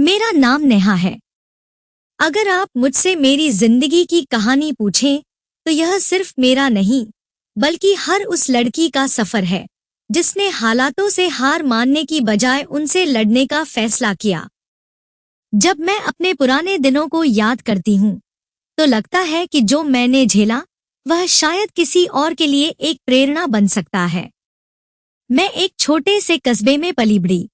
मेरा नाम नेहा है। अगर आप मुझसे मेरी जिंदगी की कहानी पूछें तो यह सिर्फ मेरा नहीं बल्कि हर उस लड़की का सफर है जिसने हालातों से हार मानने की बजाय उनसे लड़ने का फैसला किया। जब मैं अपने पुराने दिनों को याद करती हूँ तो लगता है कि जो मैंने झेला वह शायद किसी और के लिए एक प्रेरणा बन सकता है। मैं एक छोटे से कस्बे में पली बड़ी।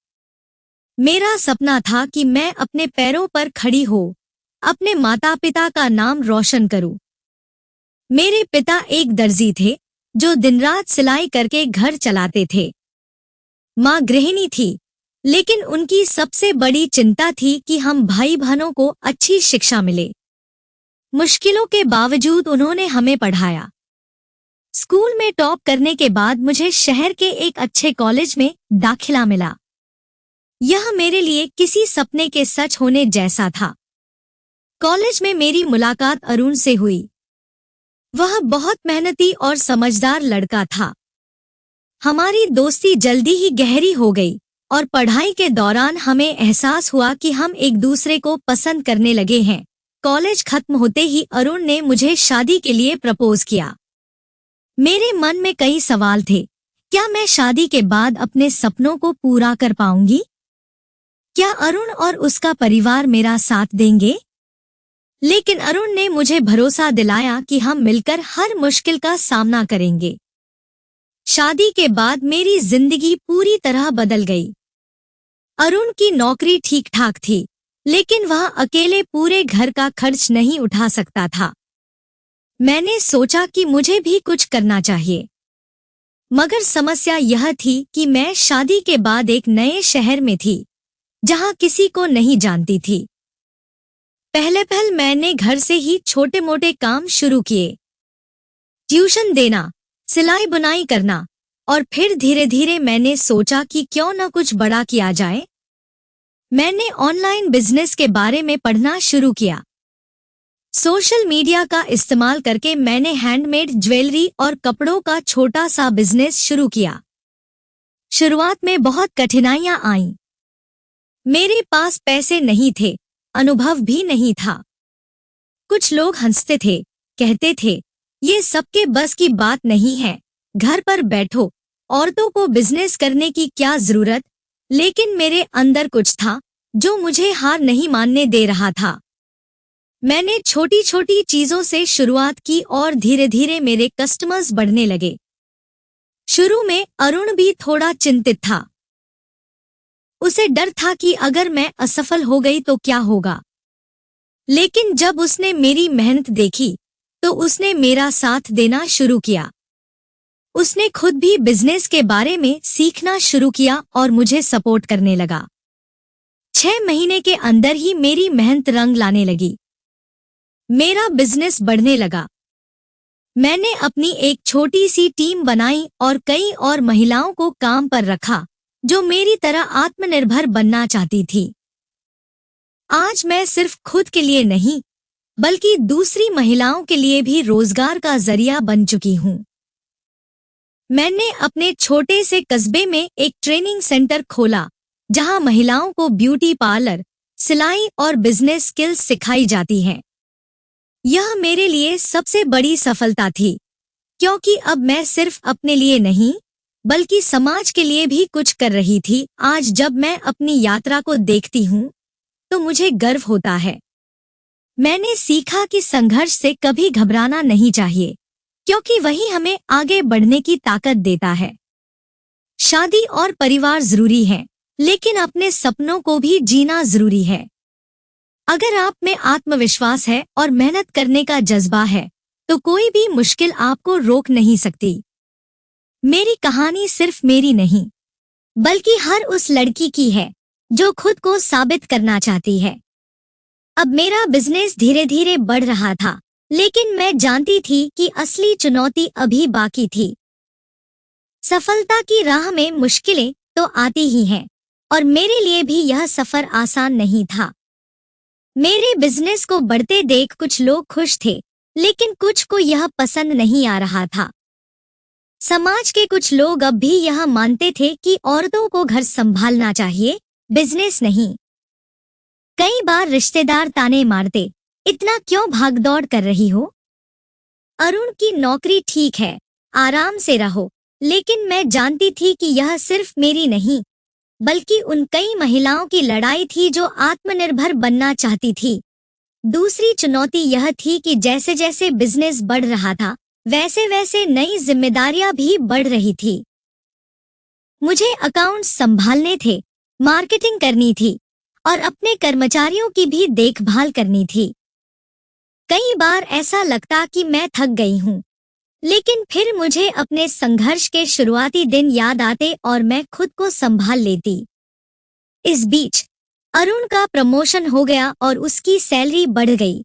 मेरा सपना था कि मैं अपने पैरों पर खड़ी हो अपने माता पिता का नाम रोशन करूं। मेरे पिता एक दर्जी थे जो दिन रात सिलाई करके घर चलाते थे। माँ गृहिणी थी, लेकिन उनकी सबसे बड़ी चिंता थी कि हम भाई बहनों को अच्छी शिक्षा मिले। मुश्किलों के बावजूद उन्होंने हमें पढ़ाया। स्कूल में टॉप करने के बाद मुझे शहर के एक अच्छे कॉलेज में दाखिला मिला। यह मेरे लिए किसी सपने के सच होने जैसा था। कॉलेज में मेरी मुलाकात अरुण से हुई। वह बहुत मेहनती और समझदार लड़का था। हमारी दोस्ती जल्दी ही गहरी हो गई और पढ़ाई के दौरान हमें एहसास हुआ कि हम एक दूसरे को पसंद करने लगे हैं। कॉलेज खत्म होते ही अरुण ने मुझे शादी के लिए प्रपोज किया। मेरे मन में कई सवाल थे। क्या मैं शादी के बाद अपने सपनों को पूरा कर पाऊंगी? क्या अरुण और उसका परिवार मेरा साथ देंगे? लेकिन अरुण ने मुझे भरोसा दिलाया कि हम मिलकर हर मुश्किल का सामना करेंगे। शादी के बाद मेरी जिंदगी पूरी तरह बदल गई। अरुण की नौकरी ठीक ठाक थी, लेकिन वह अकेले पूरे घर का खर्च नहीं उठा सकता था। मैंने सोचा कि मुझे भी कुछ करना चाहिए, मगर समस्या यह थी कि मैं शादी के बाद एक नए शहर में थी जहां किसी को नहीं जानती थी। पहले मैंने घर से ही छोटे मोटे काम शुरू किए, ट्यूशन देना, सिलाई बुनाई करना, और फिर धीरे धीरे मैंने सोचा कि क्यों न कुछ बड़ा किया जाए। मैंने ऑनलाइन बिजनेस के बारे में पढ़ना शुरू किया। सोशल मीडिया का इस्तेमाल करके मैंने हैंडमेड ज्वेलरी और कपड़ों का छोटा सा बिजनेस शुरू किया। शुरुआत में बहुत कठिनाइयां आईं। मेरे पास पैसे नहीं थे, अनुभव भी नहीं था। कुछ लोग हंसते थे, कहते थे ये सबके बस की बात नहीं है, घर पर बैठो, औरतों को बिजनेस करने की क्या जरूरत। लेकिन मेरे अंदर कुछ था जो मुझे हार नहीं मानने दे रहा था। मैंने छोटी छोटी चीजों से शुरुआत की और धीरे धीरे मेरे कस्टमर्स बढ़ने लगे। शुरू में अरुण भी थोड़ा चिंतित था। उसे डर था कि अगर मैं असफल हो गई तो क्या होगा। लेकिन जब उसने मेरी मेहनत देखी तो उसने मेरा साथ देना शुरू किया। उसने खुद भी बिजनेस के बारे में सीखना शुरू किया और मुझे सपोर्ट करने लगा। 6 महीने के अंदर ही मेरी मेहनत रंग लाने लगी। मेरा बिजनेस बढ़ने लगा। मैंने अपनी एक छोटी सी टीम बनाई और कई और महिलाओं को काम पर रखा जो मेरी तरह आत्मनिर्भर बनना चाहती थी। आज मैं सिर्फ खुद के लिए नहीं बल्कि दूसरी महिलाओं के लिए भी रोजगार का जरिया बन चुकी हूँ। मैंने अपने छोटे से कस्बे में एक ट्रेनिंग सेंटर खोला जहां महिलाओं को ब्यूटी पार्लर, सिलाई और बिजनेस स्किल्स सिखाई जाती हैं। यह मेरे लिए सबसे बड़ी सफलता थी, क्योंकि अब मैं सिर्फ अपने लिए नहीं बल्कि समाज के लिए भी कुछ कर रही थी। आज जब मैं अपनी यात्रा को देखती हूँ तो मुझे गर्व होता है। मैंने सीखा कि संघर्ष से कभी घबराना नहीं चाहिए, क्योंकि वही हमें आगे बढ़ने की ताकत देता है। शादी और परिवार जरूरी है, लेकिन अपने सपनों को भी जीना जरूरी है। अगर आप में आत्मविश्वास है और मेहनत करने का जज्बा है तो कोई भी मुश्किल आपको रोक नहीं सकती। मेरी कहानी सिर्फ मेरी नहीं बल्कि हर उस लड़की की है जो खुद को साबित करना चाहती है। अब मेरा बिजनेस धीरे धीरे बढ़ रहा था, लेकिन मैं जानती थी कि असली चुनौती अभी बाकी थी। सफलता की राह में मुश्किलें तो आती ही हैं, और मेरे लिए भी यह सफर आसान नहीं था। मेरे बिजनेस को बढ़ते देख कुछ लोग खुश थे, लेकिन कुछ को यह पसंद नहीं आ रहा था। समाज के कुछ लोग अब भी यह मानते थे कि औरतों को घर संभालना चाहिए, बिजनेस नहीं। कई बार रिश्तेदार ताने मारते, इतना क्यों भागदौड़ कर रही हो? अरुण की नौकरी ठीक है, आराम से रहो। लेकिन मैं जानती थी कि यह सिर्फ मेरी नहीं, बल्कि उन कई महिलाओं की लड़ाई थी जो आत्मनिर्भर बनना चाहती थी। दूसरी चुनौती यह थी कि जैसे जैसे बिजनेस बढ़ रहा था, वैसे वैसे नई जिम्मेदारियां भी बढ़ रही थी। मुझे अकाउंट्स संभालने थे, मार्केटिंग करनी थी और अपने कर्मचारियों की भी देखभाल करनी थी। कई बार ऐसा लगता कि मैं थक गई हूँ, लेकिन फिर मुझे अपने संघर्ष के शुरुआती दिन याद आते और मैं खुद को संभाल लेती। इस बीच अरुण का प्रमोशन हो गया और उसकी सैलरी बढ़ गई।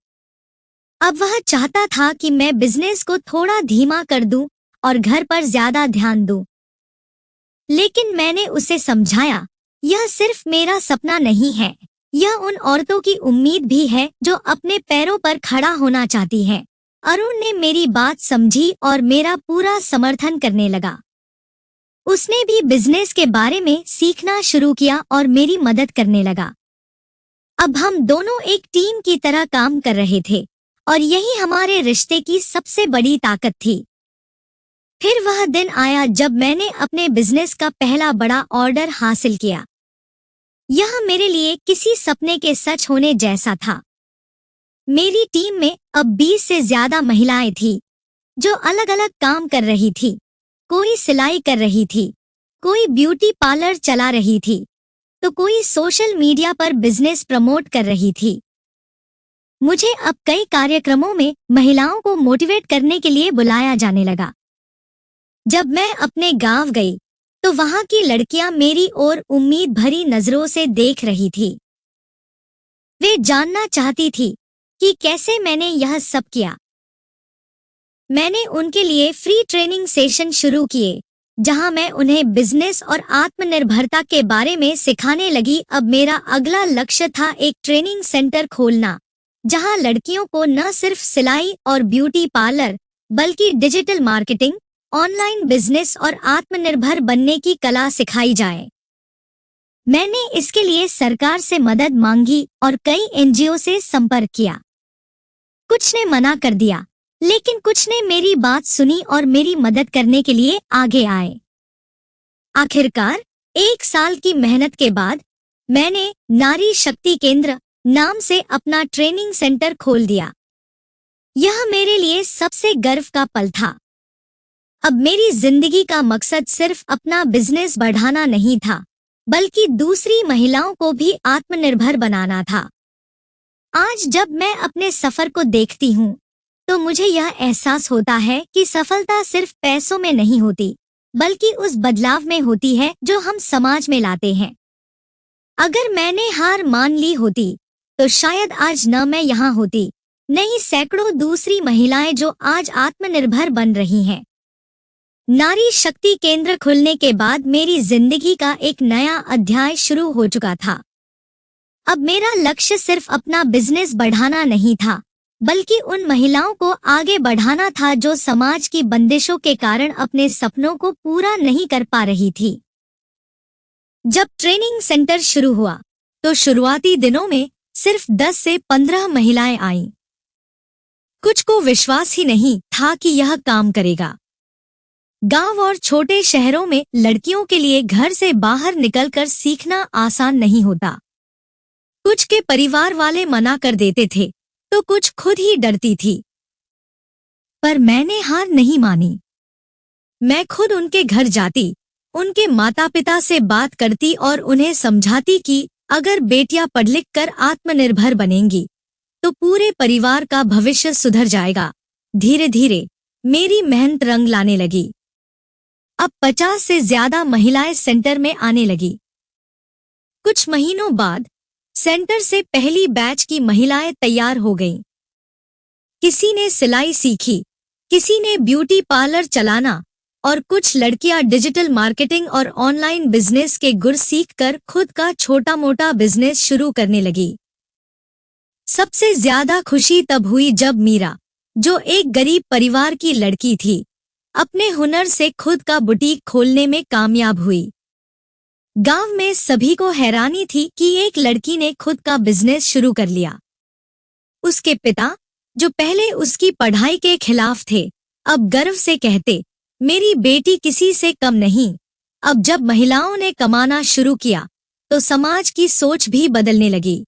अब वह चाहता था कि मैं बिजनेस को थोड़ा धीमा कर दूं और घर पर ज्यादा ध्यान दूं। लेकिन मैंने उसे समझाया, यह सिर्फ मेरा सपना नहीं है, यह उन औरतों की उम्मीद भी है जो अपने पैरों पर खड़ा होना चाहती हैं। अरुण ने मेरी बात समझी और मेरा पूरा समर्थन करने लगा। उसने भी बिजनेस के बारे में सीखना शुरू किया और मेरी मदद करने लगा। अब हम दोनों एक टीम की तरह काम कर रहे थे और यही हमारे रिश्ते की सबसे बड़ी ताकत थी। फिर वह दिन आया जब मैंने अपने बिजनेस का पहला बड़ा ऑर्डर हासिल किया। यह मेरे लिए किसी सपने के सच होने जैसा था। मेरी टीम में अब 20 से ज्यादा महिलाएं थीं, जो अलग अलग काम कर रही थी। कोई सिलाई कर रही थी, कोई ब्यूटी पार्लर चला रही थी, तो कोई सोशल मीडिया पर बिजनेस प्रमोट कर रही थी। मुझे अब कई कार्यक्रमों में महिलाओं को मोटिवेट करने के लिए बुलाया जाने लगा। जब मैं अपने गांव गई, तो वहां की लड़कियां मेरी ओर उम्मीद भरी नजरों से देख रही थी। वे जानना चाहती थी कि कैसे मैंने यह सब किया। मैंने उनके लिए फ्री ट्रेनिंग सेशन शुरू किए, जहां मैं उन्हें बिजनेस और आत्मनिर्भरता के बारे में सिखाने लगी। अब मेरा अगला लक्ष्य था एक ट्रेनिंग सेंटर खोलना, जहां लड़कियों को न सिर्फ सिलाई और ब्यूटी पार्लर, बल्कि डिजिटल मार्केटिंग, ऑनलाइन बिजनेस और आत्मनिर्भर बनने की कला सिखाई जाए। मैंने इसके लिए सरकार से मदद मांगी और कई एनजीओ से संपर्क किया। कुछ ने मना कर दिया, लेकिन कुछ ने मेरी बात सुनी और मेरी मदद करने के लिए आगे आए। आखिरकार 1 साल की मेहनत के बाद मैंने नारी शक्ति केंद्र नाम से अपना ट्रेनिंग सेंटर खोल दिया। यह मेरे लिए सबसे गर्व का पल था। अब मेरी जिंदगी का मकसद सिर्फ अपना बिजनेस बढ़ाना नहीं था, बल्कि दूसरी महिलाओं को भी आत्मनिर्भर बनाना था। आज जब मैं अपने सफर को देखती हूँ, तो मुझे यह एहसास होता है कि सफलता सिर्फ पैसों में नहीं होती, बल्कि उस बदलाव में होती है जो हम समाज में लाते हैं। अगर मैंने हार मान ली होती, तो शायद आज न मैं यहाँ होती, न ही सैकड़ों दूसरी महिलाएं जो आज आत्मनिर्भर बन रही हैं। नारी शक्ति केंद्र खुलने के बाद मेरी जिंदगी का एक नया अध्याय शुरू हो चुका था। अब मेरा लक्ष्य सिर्फ अपना बिजनेस बढ़ाना नहीं था, बल्कि उन महिलाओं को आगे बढ़ाना था जो समाज की बंदिशों के कारण अपने सपनों को पूरा नहीं कर पा रही थी। जब ट्रेनिंग सेंटर शुरू हुआ, तो शुरुआती दिनों में सिर्फ 10 से 15 महिलाएं आईं। कुछ को विश्वास ही नहीं था कि यह काम करेगा। गांव और छोटे शहरों में लड़कियों के लिए घर से बाहर निकलकर सीखना आसान नहीं होता। कुछ के परिवार वाले मना कर देते थे, तो कुछ खुद ही डरती थी। पर मैंने हार नहीं मानी। मैं खुद उनके घर जाती, उनके माता पिता से बात करती और उन्हें समझाती कि अगर बेटियां पढ़ लिख कर आत्मनिर्भर बनेंगी, तो पूरे परिवार का भविष्य सुधर जाएगा। धीरे धीरे मेरी मेहनत रंग लाने लगी। अब 50 से ज्यादा महिलाएं सेंटर में आने लगी। कुछ महीनों बाद सेंटर से पहली बैच की महिलाएं तैयार हो गईं। किसी ने सिलाई सीखी, किसी ने ब्यूटी पार्लर चलाना और कुछ लड़कियां डिजिटल मार्केटिंग और ऑनलाइन बिजनेस के गुर सीखकर खुद का छोटा मोटा बिजनेस शुरू करने लगी। सबसे ज्यादा खुशी तब हुई जब मीरा, जो एक गरीब परिवार की लड़की थी, अपने हुनर से खुद का बुटीक खोलने में कामयाब हुई। गांव में सभी को हैरानी थी कि एक लड़की ने खुद का बिजनेस शुरू कर लिया। उसके पिता, जो पहले उसकी पढ़ाई के खिलाफ थे, अब गर्व से कहते, मेरी बेटी किसी से कम नहीं। अब जब महिलाओं ने कमाना शुरू किया तो समाज की सोच भी बदलने लगी।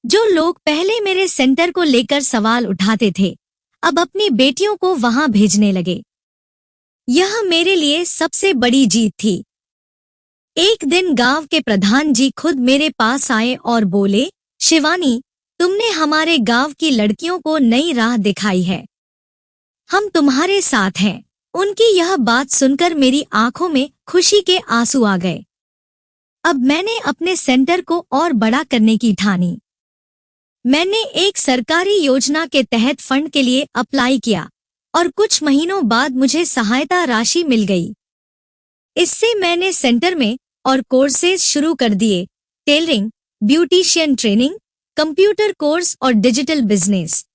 जो लोग पहले मेरे सेंटर को लेकर सवाल उठाते थे, अब अपनी बेटियों को वहां भेजने लगे। यह मेरे लिए सबसे बड़ी जीत थी। एक दिन गांव के प्रधान जी खुद मेरे पास आए और बोले, शिवानी, तुमने हमारे गांव की लड़कियों को नई राह दिखाई है। हम तुम्हारे साथ हैं। उनकी यह बात सुनकर मेरी आंखों में खुशी के आंसू आ गए। अब मैंने अपने सेंटर को और बड़ा करने की ठानी। मैंने एक सरकारी योजना के तहत फंड के लिए अप्लाई किया और कुछ महीनों बाद मुझे सहायता राशि मिल गई। इससे मैंने सेंटर में और कोर्सेज शुरू कर दिए, tailoring, beautician training, computer course और डिजिटल बिजनेस।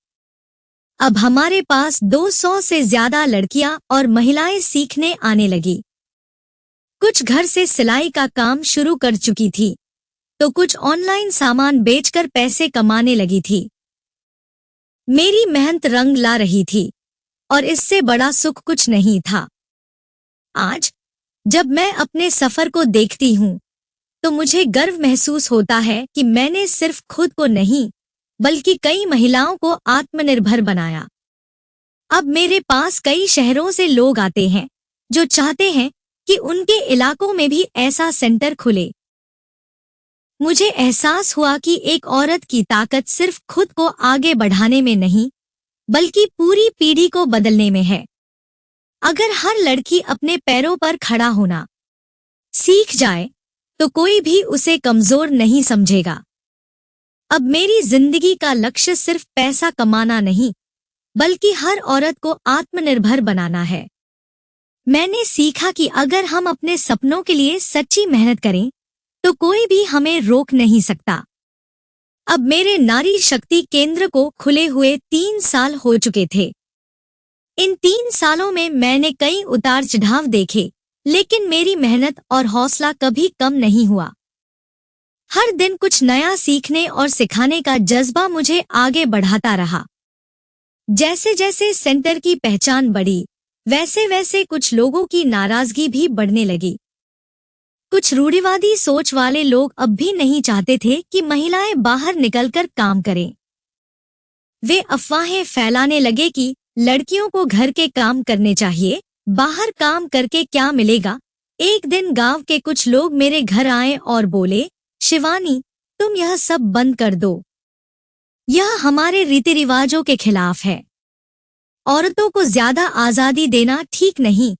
अब हमारे पास 200 से ज्यादा लड़कियां और महिलाएं सीखने आने लगी। कुछ घर से सिलाई का काम शुरू कर चुकी थी, तो कुछ ऑनलाइन सामान बेचकर पैसे कमाने लगी थी। मेरी मेहनत रंग ला रही थी और इससे बड़ा सुख कुछ नहीं था। आज जब मैं अपने सफर को देखती हूँ तो मुझे गर्व महसूस होता है कि मैंने सिर्फ खुद को नहीं बल्कि कई महिलाओं को आत्मनिर्भर बनाया। अब मेरे पास कई शहरों से लोग आते हैं जो चाहते हैं कि उनके इलाकों में भी ऐसा सेंटर खुले। मुझे एहसास हुआ कि एक औरत की ताकत सिर्फ खुद को आगे बढ़ाने में नहीं बल्कि पूरी पीढ़ी को बदलने में है। अगर हर लड़की अपने पैरों पर खड़ा होना सीख जाए तो कोई भी उसे कमजोर नहीं समझेगा। अब मेरी जिंदगी का लक्ष्य सिर्फ पैसा कमाना नहीं बल्कि हर औरत को आत्मनिर्भर बनाना है। मैंने सीखा कि अगर हम अपने सपनों के लिए सच्ची मेहनत करें तो कोई भी हमें रोक नहीं सकता। अब मेरे नारी शक्ति केंद्र को खुले हुए 3 साल हो चुके थे। इन 3 सालों में मैंने कई उतार चढ़ाव देखे, लेकिन मेरी मेहनत और हौसला कभी कम नहीं हुआ। हर दिन कुछ नया सीखने और सिखाने का जज्बा मुझे आगे बढ़ाता रहा। जैसे जैसे सेंटर की पहचान बढ़ी, वैसे वैसे कुछ लोगों की नाराजगी भी बढ़ने लगी। कुछ रूढ़िवादी सोच वाले लोग अब भी नहीं चाहते थे कि महिलाएं बाहर निकलकर काम करें। वे अफवाहें फैलाने लगे कि लड़कियों को घर के काम करने चाहिए, बाहर काम करके क्या मिलेगा। एक दिन गांव के कुछ लोग मेरे घर आए और बोले, शिवानी, तुम यह सब बंद कर दो। यह हमारे रीति रिवाजों के खिलाफ है। औरतों को ज्यादा आजादी देना ठीक नहीं।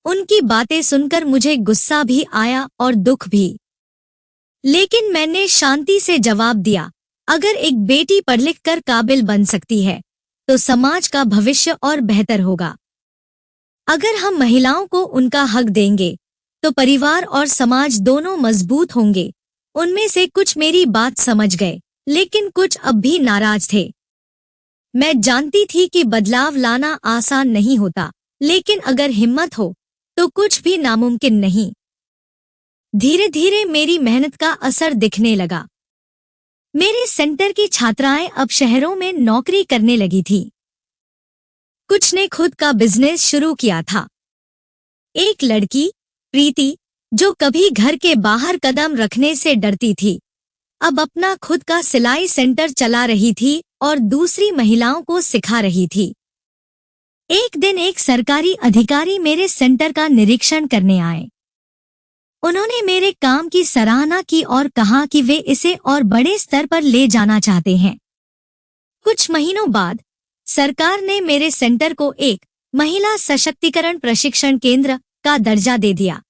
उनकी बातें सुनकर मुझे गुस्सा भी आया और दुख भी। लेकिन मैंने शांति से जवाब दिया, अगर एक बेटी पढ़ लिख कर काबिल बन सकती है तो समाज का भविष्य और बेहतर होगा। अगर हम महिलाओं को उनका हक देंगे तो परिवार और समाज दोनों मजबूत होंगे। उनमें से कुछ मेरी बात समझ गए, लेकिन कुछ अब भी नाराज थे। मैं जानती थी कि बदलाव लाना आसान नहीं होता, लेकिन अगर हिम्मत हो तो कुछ भी नामुमकिन नहीं। धीरे धीरे मेरी मेहनत का असर दिखने लगा। मेरे सेंटर की छात्राएं अब शहरों में नौकरी करने लगी थी। कुछ ने खुद का बिजनेस शुरू किया था। एक लड़की, प्रीति, जो कभी घर के बाहर कदम रखने से डरती थी, अब अपना खुद का सिलाई सेंटर चला रही थी और दूसरी महिलाओं को सिखा रही थी। एक दिन एक सरकारी अधिकारी मेरे सेंटर का निरीक्षण करने आए। उन्होंने मेरे काम की सराहना की और कहा कि वे इसे और बड़े स्तर पर ले जाना चाहते हैं। कुछ महीनों बाद सरकार ने मेरे सेंटर को एक महिला सशक्तिकरण प्रशिक्षण केंद्र का दर्जा दे दिया।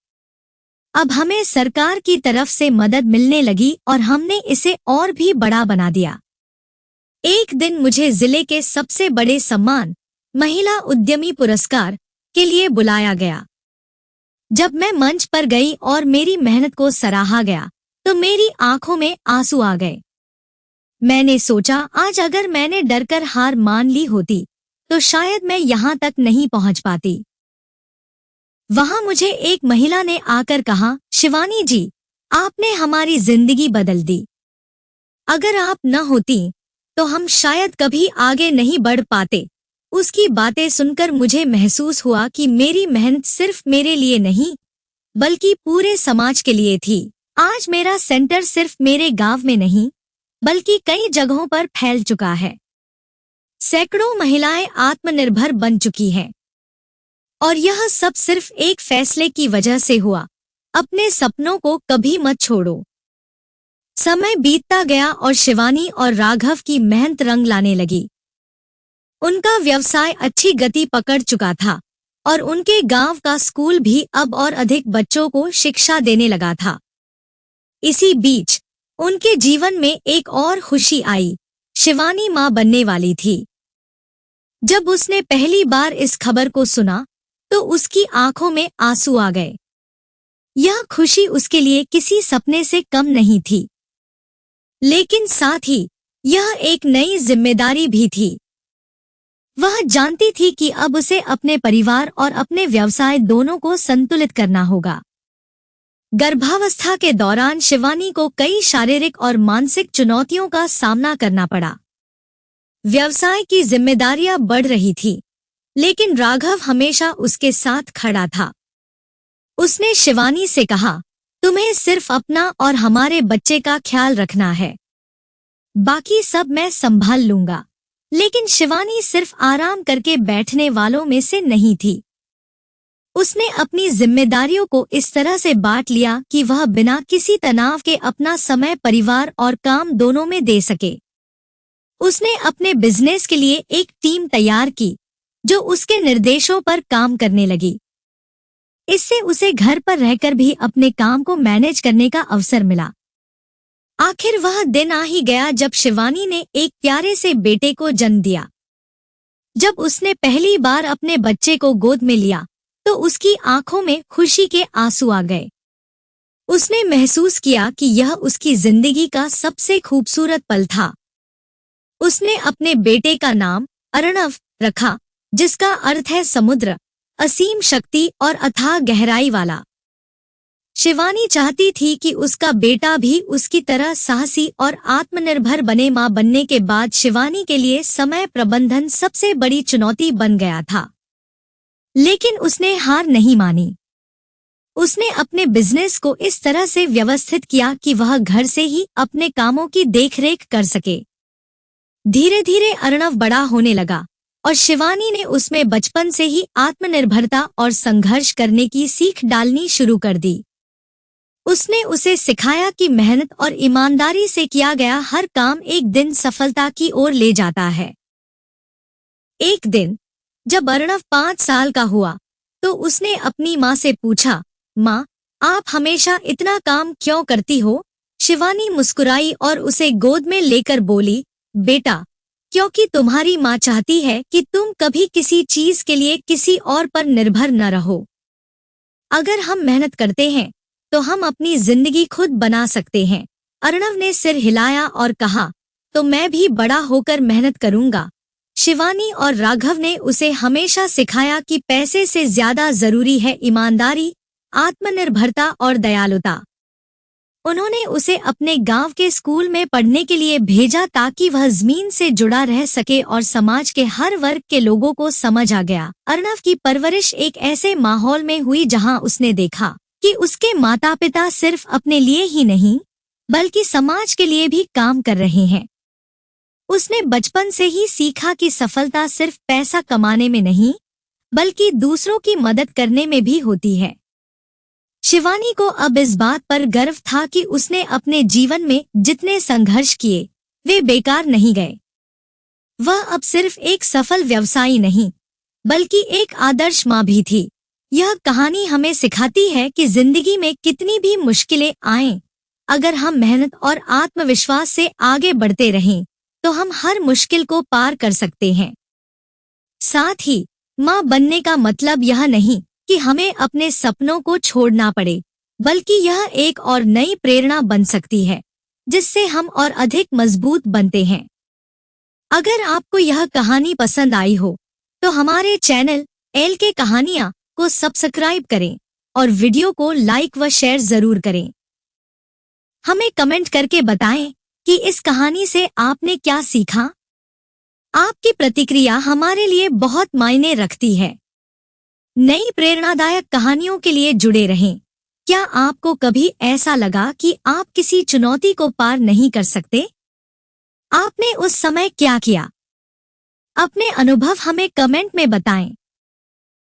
अब हमें सरकार की तरफ से मदद मिलने लगी और हमने इसे और भी बड़ा बना दिया। एक दिन मुझे जिले के सबसे बड़े सम्मान, महिला उद्यमी पुरस्कार, के लिए बुलाया गया। जब मैं मंच पर गई और मेरी मेहनत को सराहा गया तो मेरी आंखों में आंसू आ गए। मैंने सोचा, आज अगर मैंने डरकर हार मान ली होती तो शायद मैं यहाँ तक नहीं पहुँच पाती। वहां मुझे एक महिला ने आकर कहा, शिवानी जी, आपने हमारी जिंदगी बदल दी। अगर आप न होती तो हम शायद कभी आगे नहीं बढ़ पाते। उसकी बातें सुनकर मुझे महसूस हुआ कि मेरी मेहनत सिर्फ मेरे लिए नहीं बल्कि पूरे समाज के लिए थी। आज मेरा सेंटर सिर्फ मेरे गांव में नहीं बल्कि कई जगहों पर फैल चुका है। सैकड़ों महिलाएं आत्मनिर्भर बन चुकी हैं और यह सब सिर्फ एक फैसले की वजह से हुआ। अपने सपनों को कभी मत छोड़ो। समय बीतता गया और शिवानी और राघव की मेहनत रंग लाने लगी। उनका व्यवसाय अच्छी गति पकड़ चुका था और उनके गांव का स्कूल भी अब और अधिक बच्चों को शिक्षा देने लगा था। इसी बीच उनके जीवन में एक और खुशी आई। शिवानी मां बनने वाली थी। जब उसने पहली बार इस खबर को सुना तो उसकी आंखों में आंसू आ गए। यह खुशी उसके लिए किसी सपने से कम नहीं थी, लेकिन साथ ही यह एक नई जिम्मेदारी भी थी। वह जानती थी कि अब उसे अपने परिवार और अपने व्यवसाय दोनों को संतुलित करना होगा। गर्भावस्था के दौरान शिवानी को कई शारीरिक और मानसिक चुनौतियों का सामना करना पड़ा। व्यवसाय की जिम्मेदारियां बढ़ रही थी, लेकिन राघव हमेशा उसके साथ खड़ा था। उसने शिवानी से कहा, तुम्हें सिर्फ अपना और हमारे बच्चे का ख्याल रखना है, बाकी सब मैं संभाल लूंगा। लेकिन शिवानी सिर्फ आराम करके बैठने वालों में से नहीं थी। उसने अपनी जिम्मेदारियों को इस तरह से बांट लिया कि वह बिना किसी तनाव के अपना समय परिवार और काम दोनों में दे सके। उसने अपने बिजनेस के लिए एक टीम तैयार की जो उसके निर्देशों पर काम करने लगी। इससे उसे घर पर रहकर भी अपने काम को मैनेज करने का अवसर मिला। आखिर वह दिन आ ही गया जब शिवानी ने एक प्यारे से बेटे को जन्म दिया। जब उसने पहली बार अपने बच्चे को गोद में लिया तो उसकी आंखों में खुशी के आंसू आ गए। उसने महसूस किया कि यह उसकी जिंदगी का सबसे खूबसूरत पल था। उसने अपने बेटे का नाम अर्णव रखा, जिसका अर्थ है समुद्र, असीम शक्ति और अथाह गहराई वाला। शिवानी चाहती थी कि उसका बेटा भी उसकी तरह साहसी और आत्मनिर्भर बने। मां बनने के बाद शिवानी के लिए समय प्रबंधन सबसे बड़ी चुनौती बन गया था, लेकिन उसने हार नहीं मानी। उसने अपने बिजनेस को इस तरह से व्यवस्थित किया कि वह घर से ही अपने कामों की देखरेख कर सके। धीरे धीरे अर्णव बड़ा होने लगा और शिवानी ने उसमें बचपन से ही आत्मनिर्भरता और संघर्ष करने की सीख डालनी शुरू कर दी। उसने उसे सिखाया कि मेहनत और ईमानदारी से किया गया हर काम एक दिन सफलता की ओर ले जाता है। एक दिन जब अर्णव 5 साल का हुआ तो उसने अपनी माँ से पूछा, माँ, आप हमेशा इतना काम क्यों करती हो? शिवानी मुस्कुराई और उसे गोद में लेकर बोली, बेटा, क्योंकि तुम्हारी माँ चाहती है कि तुम कभी किसी चीज के लिए किसी और पर निर्भर न रहो। अगर हम मेहनत करते हैं तो हम अपनी जिंदगी खुद बना सकते हैं। अर्णव ने सिर हिलाया और कहा, तो मैं भी बड़ा होकर मेहनत करूंगा। शिवानी और राघव ने उसे हमेशा सिखाया कि पैसे से ज्यादा जरूरी है ईमानदारी, आत्मनिर्भरता और दयालुता। उन्होंने उसे अपने गांव के स्कूल में पढ़ने के लिए भेजा ताकि वह जमीन से जुड़ा रह सके और समाज के हर वर्ग के लोगों को समझ आ गया। अर्णव की परवरिश एक ऐसे माहौल में हुई जहां उसने देखा कि उसके माता पिता सिर्फ अपने लिए ही नहीं बल्कि समाज के लिए भी काम कर रहे हैं। उसने बचपन से ही सीखा कि सफलता सिर्फ पैसा कमाने में नहीं बल्कि दूसरों की मदद करने में भी होती है। शिवानी को अब इस बात पर गर्व था कि उसने अपने जीवन में जितने संघर्ष किए वे बेकार नहीं गए। वह अब सिर्फ एक सफल व्यवसायी नहीं बल्कि एक आदर्श माँ भी थी। यह कहानी हमें सिखाती है कि जिंदगी में कितनी भी मुश्किलें आएं, अगर हम मेहनत और आत्मविश्वास से आगे बढ़ते रहें तो हम हर मुश्किल को पार कर सकते हैं। साथ ही माँ बनने का मतलब यह नहीं कि हमें अपने सपनों को छोड़ना पड़े, बल्कि यह एक और नई प्रेरणा बन सकती है जिससे हम और अधिक मजबूत बनते हैं। अगर आपको यह कहानी पसंद आई हो तो हमारे चैनल एल के कहानियाँ को सब्सक्राइब करें और वीडियो को लाइक व शेयर जरूर करें। हमें कमेंट करके बताएं कि इस कहानी से आपने क्या सीखा। आपकी प्रतिक्रिया हमारे लिए बहुत मायने रखती है। नई प्रेरणादायक कहानियों के लिए जुड़े रहें। क्या आपको कभी ऐसा लगा कि आप किसी चुनौती को पार नहीं कर सकते? आपने उस समय क्या किया? अपने अनुभव हमें कमेंट में बताएं।